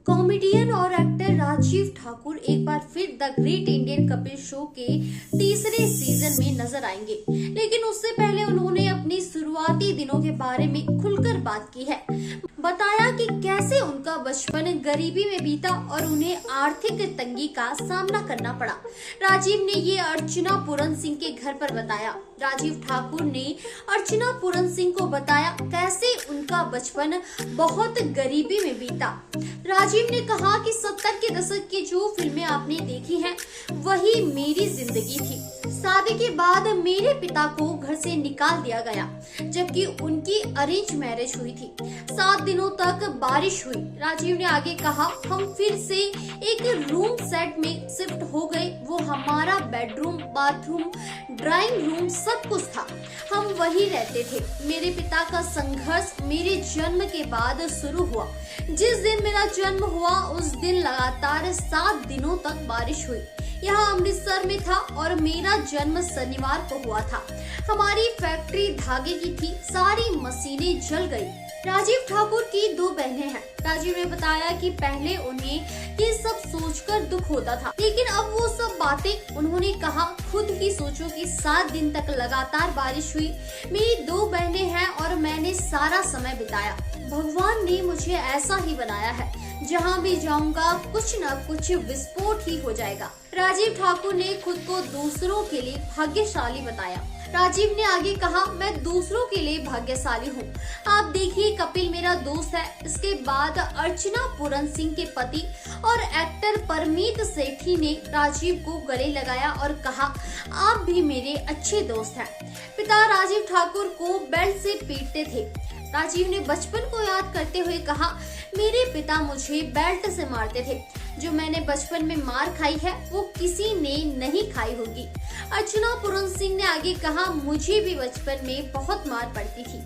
Comedian और actor Rajiv Thakur एक बार फिर the great Indian Kapil show के तीसरे सीजन में नजर आएंगे, लेकिन उससे पहले उन्होंने अपनी शुरुआती दिनों के बारे में खुलकर बात की है। बताया कि कैसे उनका बचपन गरीबी में बीता और उन्हें आर्थिक तंगी का सामना करना पड़ा। राजीव ने ये अर्चना पूरन सिंह के घर पर बताया। राजीव ठाकुर ने अर्चना पूरन सिंह को बताया कैसे उनका बचपन बहुत गरीबी में बीता। राजीव ने कहा कि 70 के दशक की जो फिल्में आपने देखी हैं, वही मेरी जिंदगी थी। शादी के बाद मेरे पिता को घर से निकाल दिया गया, जबकि उनकी अरेंज मैरिज हुई थी। 7 दिनों तक बारिश हुई। राजीव ने आगे कहा, हम फिर से एक रूम सेट में शिफ्ट हो गए। वो हमारा बेडरूम, बाथरूम, ड्राइंग रूम सब कुछ था। हम वही रहते थे। मेरे पिता का संघर्ष मेरे जन्म के बाद शुरू हुआ। जिस दिन मेरा जन्म हुआ उस दिन लगातार 7 दिनों तक बारिश हुई। यहाँ अमृतसर में था और मेरा जन्म शनिवार को हुआ था। हमारी फैक्ट्री धागे की थी, सारी मशीनें जल गई। राजीव ठाकुर की 2 बहनें हैं। राजीव ने बताया कि पहले उन्हें ये सब सोचकर दुख होता था, लेकिन अब वो सब बातें उन्होंने कहा। खुद ही सोचो कि 7 दिन तक लगातार बारिश हुई। मेरी 2 बहनें हैं और मैंने सारा समय बिताया। भगवान ने मुझे ऐसा ही बनाया है, जहाँ भी जाऊंगा कुछ न कुछ विस्फोट ही हो जाएगा। राजीव ठाकुर ने खुद को दूसरों के लिए भाग्यशाली बताया। राजीव ने आगे कहा, मैं दूसरों के लिए भाग्यशाली हूँ। आप देखिए, कपिल मेरा दोस्त है। इसके बाद अर्चना पूरन सिंह के पति और एक्टर परमीत सेठी ने राजीव को गले लगाया और कहा, आप भी मेरे अच्छे दोस्त हैं। पिता राजीव ठाकुर को बेल्ट से पीटते थे। राजीव ने बचपन को याद करते हुए कहा, मेरे पिता मुझे बेल्ट से मारते थे। जो मैंने बचपन में मार खाई है वो किसी ने नहीं खाई होगी। अर्चना पूरन सिंह ने आगे कहा, मुझे भी बचपन में बहुत मार पड़ती थी।